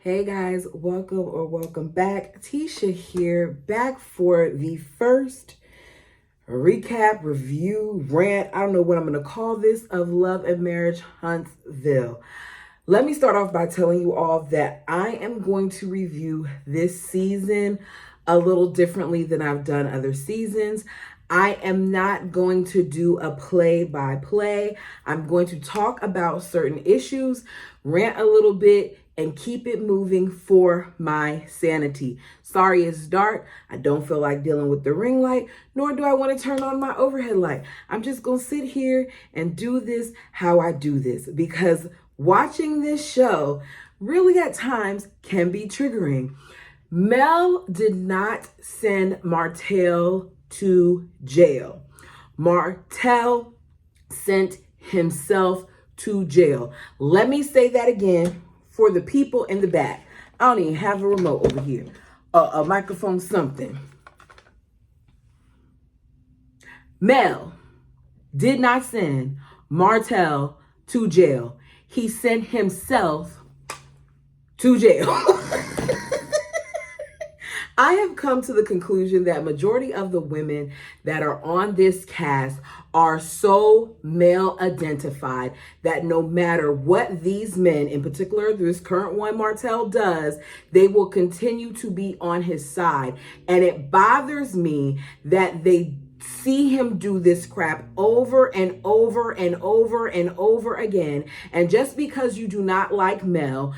Hey guys, welcome back. Tisha here, back for the first recap, review, rant, I don't know what I'm going to call this, of Love and Marriage Huntsville. Let me start off by telling you all that I am going to review this season a little differently than I've done other seasons. I am not going to do a play-by-play. I'm going to talk about certain issues, rant a little bit, and keep it moving for my sanity. Sorry it's dark. I don't feel like dealing with the ring light, nor do I want to turn on my overhead light. I'm just going to sit here and do this how I do this, because watching this show really at times can be triggering. Mel did not send Martell to jail. Martell sent himself to jail. Let me say that again for the people in the back. I don't even have a remote over here. A microphone, something. Mel did not send Martell to jail. He sent himself to jail. I have come to the conclusion that majority of the women that are on this cast are so male identified that no matter what these men, in particular this current one Martell, does, they will continue to be on his side. And it bothers me that they see him do this crap over and over and over and over again. And just because you do not like Mel,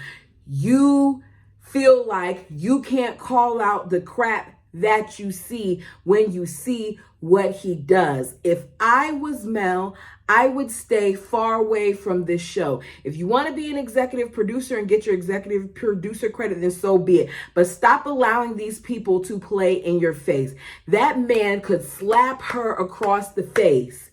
you feel like you can't call out the crap that you see when you see what he does. If I was Mel, I would stay far away from this show. If you want to be an executive producer and get your executive producer credit, then so be it. But stop allowing these people to play in your face. That man could slap her across the face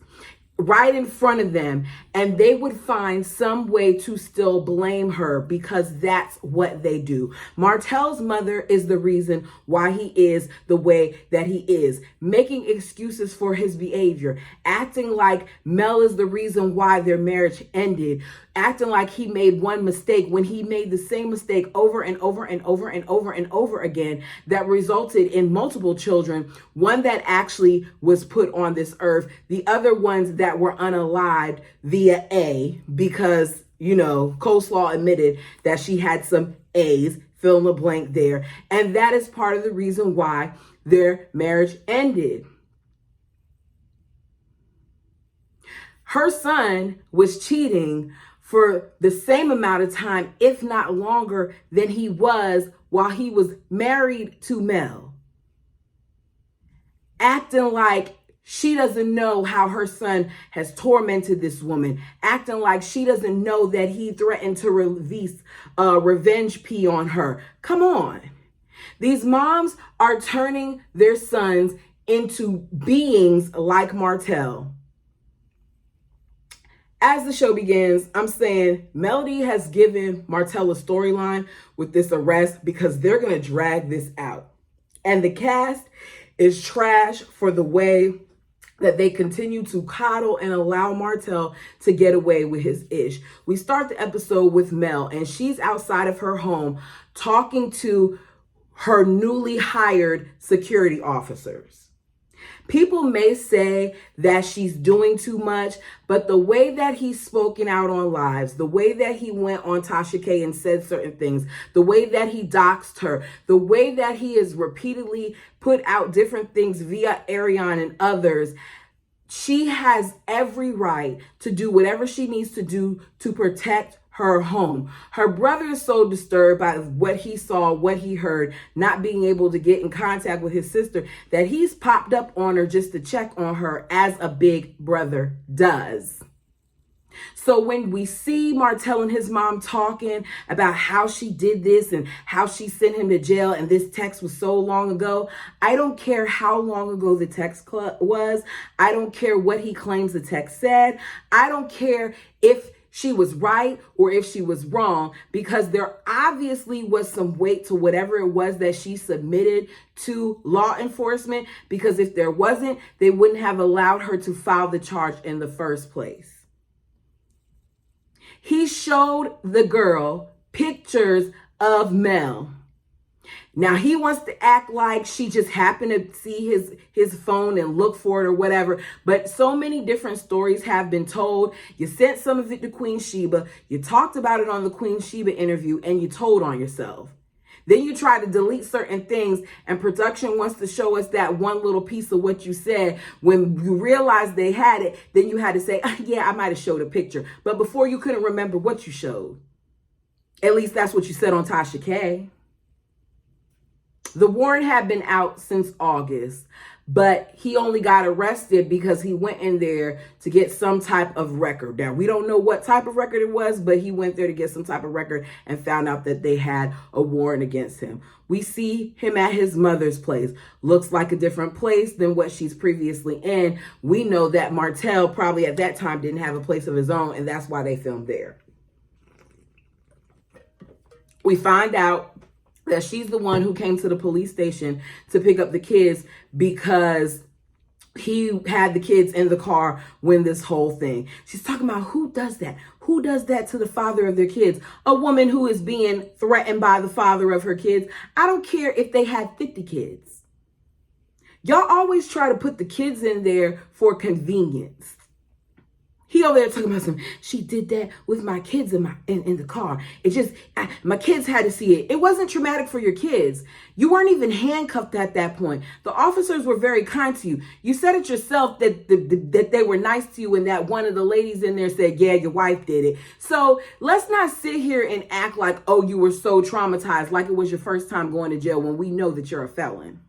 right in front of them, and they would find some way to still blame her, because that's what they do. Martell's mother is the reason why he is the way that he is, making excuses for his behavior, acting like Mel is the reason why their marriage ended, acting like he made one mistake when he made the same mistake over and over and over and over and over again that resulted in multiple children, one that actually was put on this earth, the other ones that were unalived via A, because, Coleslaw admitted that she had some A's, fill in the blank there. And that is part of the reason why their marriage ended. Her son was cheating for the same amount of time, if not longer, than he was while he was married to Mel. Acting like she doesn't know how her son has tormented this woman. Acting like she doesn't know that he threatened to release revenge pee on her. Come on. These moms are turning their sons into beings like Martell. As the show begins, I'm saying Melody has given Martell a storyline with this arrest, because they're going to drag this out. And the cast is trash for the way that they continue to coddle and allow Martell to get away with his ish. We start the episode with Mel, and she's outside of her home talking to her newly hired security officers. People may say that she's doing too much, but the way that he's spoken out on lives, the way that he went on Tasha K and said certain things, the way that he doxed her, the way that he has repeatedly put out different things via Ariane and others, she has every right to do whatever she needs to do to protect her home. Her brother is so disturbed by what he saw, what he heard, not being able to get in contact with his sister, that he's popped up on her just to check on her, as a big brother does. So when we see Martell and his mom talking about how she did this and how she sent him to jail, and this text was so long ago, I don't care how long ago the text was. I don't care what he claims the text said. I don't care if she was right or if she was wrong, because there obviously was some weight to whatever it was that she submitted to law enforcement, because if there wasn't, they wouldn't have allowed her to file the charge in the first place. He showed the girl pictures of Mel. Now he wants to act like she just happened to see his phone and look for it or whatever. But so many different stories have been told. You sent some of it to Queen Sheba. You talked about it on the Queen Sheba interview and you told on yourself. Then you try to delete certain things and production wants to show us that one little piece of what you said. When you realized they had it, then you had to say, yeah, I might have showed a picture. But before you couldn't remember what you showed. At least that's what you said on Tasha K. The warrant had been out since August, but he only got arrested because he went in there to get some type of record. Now, we don't know what type of record it was, but he went there to get some type of record and found out that they had a warrant against him. We see him at his mother's place. Looks like a different place than what she's previously in. We know that Martell probably at that time didn't have a place of his own, and that's why they filmed there. We find out that she's the one who came to the police station to pick up the kids because he had the kids in the car when this whole thing. She's talking about who does that? Who does that to the father of their kids? A woman who is being threatened by the father of her kids. I don't care if they had 50 kids. Y'all always try to put the kids in there for convenience. He over there talking about she did that with my kids in the car. It just, my kids had to see it. It wasn't traumatic for your kids. You weren't even handcuffed at that point. The officers were very kind to you. You said it yourself that they were nice to you and that one of the ladies in there said, yeah, your wife did it. So let's not sit here and act like, oh, you were so traumatized like it was your first time going to jail when we know that you're a felon.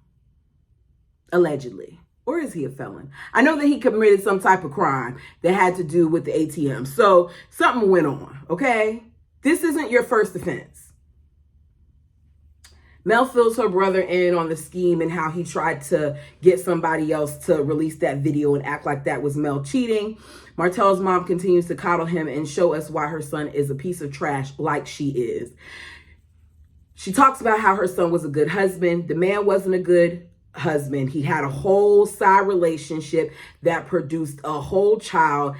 Allegedly. Or is he a felon? I know that he committed some type of crime that had to do with the ATM. So something went on, okay? This isn't your first offense. Mel fills her brother in on the scheme and how he tried to get somebody else to release that video and act like that was Mel cheating. Martell's mom continues to coddle him and show us why her son is a piece of trash like she is. She talks about how her son was a good husband. The man wasn't a good husband. He had a whole side relationship that produced a whole child.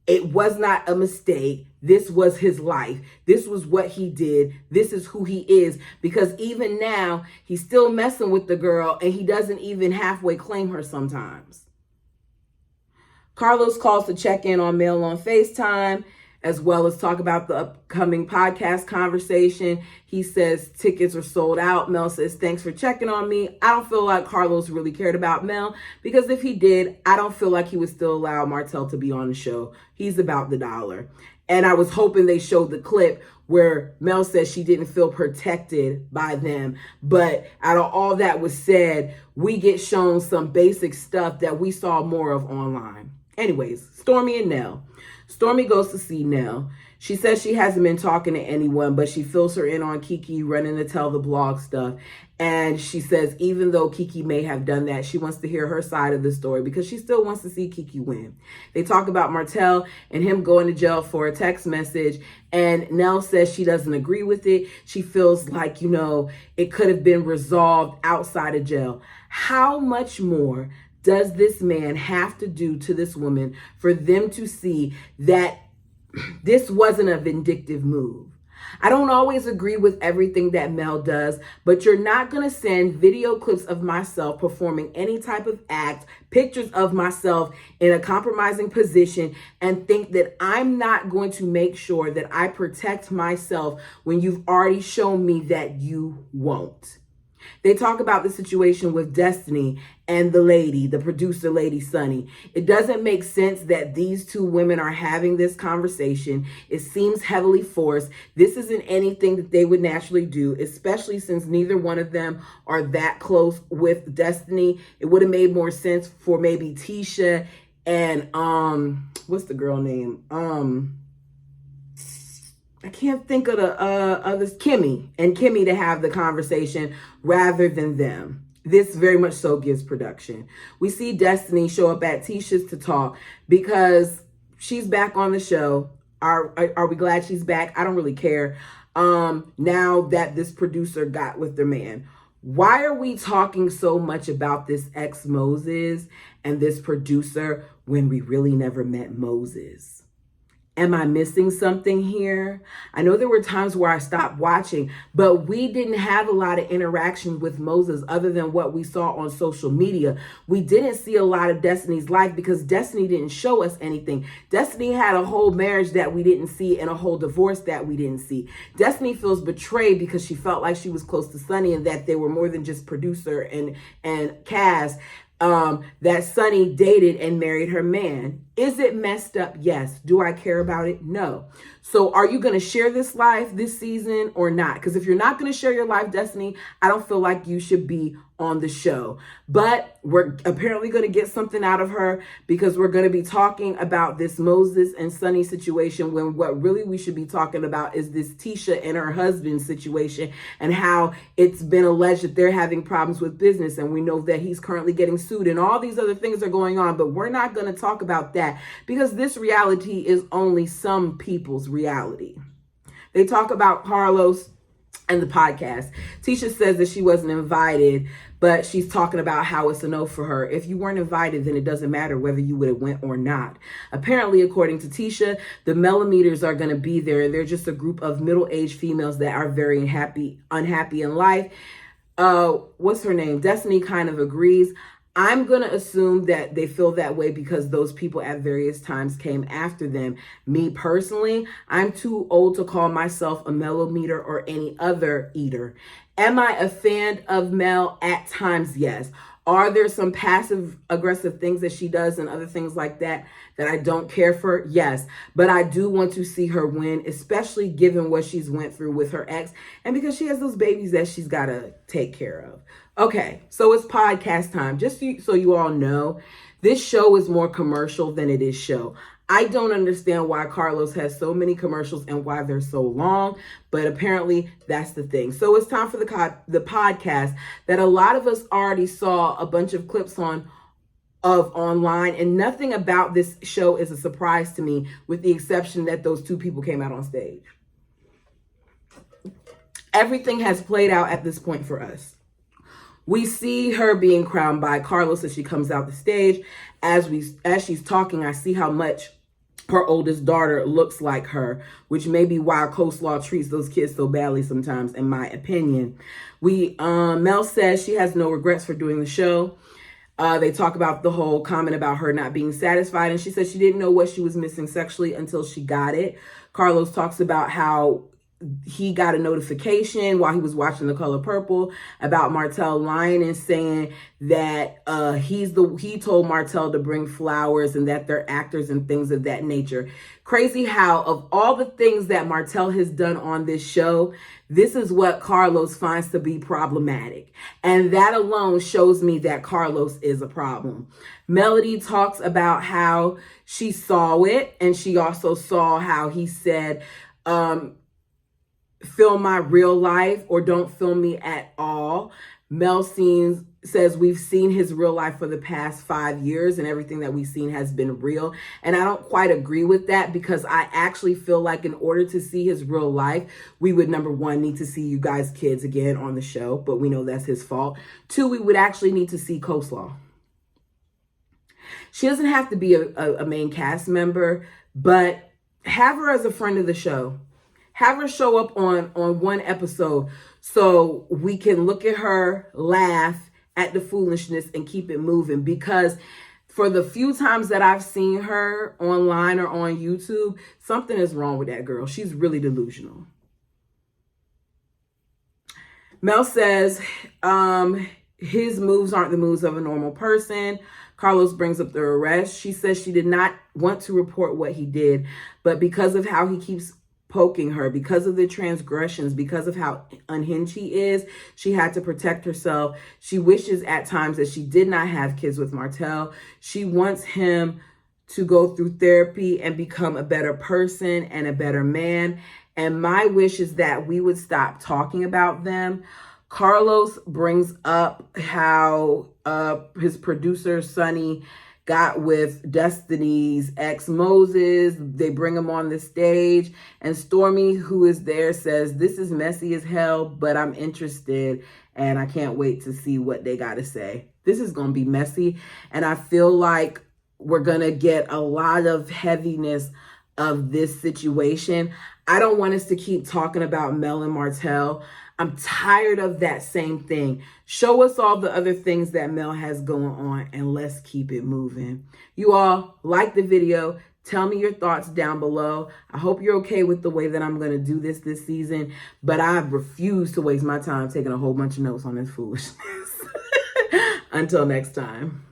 It was not a mistake. This was his life. This was what he did. This is who he is. Because even now, he's still messing with the girl and he doesn't even halfway claim her sometimes. Carlos calls to check in on Mel on FaceTime, as well as talk about the upcoming podcast conversation. He says tickets are sold out. Mel says, thanks for checking on me. I don't feel like Carlos really cared about Mel because if he did, I don't feel like he would still allow Martell to be on the show. He's about the dollar. And I was hoping they showed the clip where Mel says she didn't feel protected by them. But out of all that was said, we get shown some basic stuff that we saw more of online. Anyways, Stormy and Nell. Stormy goes to see Nell. She says she hasn't been talking to anyone, but she fills her in on Kiki running to tell the blog stuff. And she says even though Kiki may have done that, she wants to hear her side of the story because she still wants to see Kiki win. They talk about Martell and him going to jail for a text message. And Nell says she doesn't agree with it. She feels like, it could have been resolved outside of jail. How much more does this man have to do to this woman for them to see that this wasn't a vindictive move? I don't always agree with everything that Mel does, but you're not going to send video clips of myself performing any type of act, pictures of myself in a compromising position, and think that I'm not going to make sure that I protect myself when you've already shown me that you won't. They talk about the situation with Destiny and the producer lady, Sunny. It doesn't make sense that these two women are having this conversation. It seems heavily forced. This isn't anything that they would naturally do, especially since neither one of them are that close with Destiny. It would have made more sense for maybe Tisha and, what's the girl name? I can't think of the others, Kimmy to have the conversation rather than them. This very much so gives production. We see Destiny show up at Tisha's to talk because she's back on the show. Are we glad she's back? I don't really care. Now that this producer got with their man. Why are we talking so much about this ex-Moses and this producer when we really never met Moses? Am I missing something here? I know there were times where I stopped watching, but we didn't have a lot of interaction with Moses other than what we saw on social media. We didn't see a lot of Destiny's life because Destiny didn't show us anything. Destiny had a whole marriage that we didn't see and a whole divorce that we didn't see. Destiny feels betrayed because she felt like she was close to Sonny and that they were more than just producer and cast. That Sonny dated and married her man. Is it messed up? Yes. Do I care about it? No. So are you going to share this life this season or not? Because if you're not going to share your life, Destiny, I don't feel like you should be on the show. But we're apparently going to get something out of her because we're going to be talking about this Moses and Sonny situation when what really we should be talking about is this Tisha and her husband situation and how it's been alleged that they're having problems with business. And we know that he's currently getting sued and all these other things are going on. But we're not going to talk about that because this reality is only some people's reality. They talk about Carlos and the podcast. Tisha says that she wasn't invited, but she's talking about how it's a no for her. If you weren't invited, then it doesn't matter whether you would have went or not. Apparently, according to Tisha, the millimeters are going to be there. They're just a group of middle-aged females that are very unhappy in life. What's her name? Destiny kind of agrees. I'm going to assume that they feel that way because those people at various times came after them. Me personally, I'm too old to call myself a millimeter or any other eater. Am I a fan of Mel? At times, yes. Are there some passive aggressive things that she does and other things like that that I don't care for? Yes. But I do want to see her win, especially given what she's went through with her ex and because she has those babies that she's got to take care of. Okay, so it's podcast time. Just so you all know, this show is more commercial than it is show. I don't understand why Carlos has so many commercials and why they're so long, but apparently that's the thing. So it's time for the podcast that a lot of us already saw a bunch of clips online, and nothing about this show is a surprise to me, with the exception that those two people came out on stage. Everything has played out at this point for us. We see her being crowned by Carlos as she comes out the stage. As she's talking, I see how much her oldest daughter looks like her, which may be why Coleslaw treats those kids so badly sometimes, in my opinion. Mel says she has no regrets for doing the show. They talk about the whole comment about her not being satisfied, and she said she didn't know what she was missing sexually until she got it. Carlos talks about how he got a notification while he was watching The Color Purple about Martell lying and saying that he told Martell to bring flowers and that they're actors and things of that nature. Crazy how of all the things that Martell has done on this show, this is what Carlos finds to be problematic. And that alone shows me that Carlos is a problem. Melody talks about how she saw it, and she also saw how he said, film my real life or don't film me at all. Mel says we've seen his real life for the past 5 years and everything that we've seen has been real. And I don't quite agree with that because I actually feel like in order to see his real life, we would, number one, need to see you guys' kids again on the show, but we know that's his fault. 2, we would actually need to see Coleslaw. She doesn't have to be a main cast member, but have her as a friend of the show. Have her show up on one episode so we can look at her, laugh at the foolishness, and keep it moving. Because for the few times that I've seen her online or on YouTube, something is wrong with that girl. She's really delusional. Mel says his moves aren't the moves of a normal person. Carlos brings up the arrest. She says she did not want to report what he did, but because of how he keeps poking her, because of the transgressions, because of how unhinged he is, she had to protect herself. She wishes at times that she did not have kids with Martell. She wants him to go through therapy and become a better person and a better man. And my wish is that we would stop talking about them. Carlos brings up how his producer, Sonny, got with Destiny's ex Moses. They bring him on the stage, and Stormy, who is there, says, this is messy as hell, but I'm interested and I can't wait to see what they got to say. This is going to be messy, and I feel like we're going to get a lot of heaviness of this situation. I don't want us to keep talking about Mel and Martell. I'm tired of that same thing. Show us all the other things that Mel has going on and let's keep it moving. You all like the video. Tell me your thoughts down below. I hope you're okay with the way that I'm going to do this season, but I refuse to waste my time taking a whole bunch of notes on this foolishness. Until next time.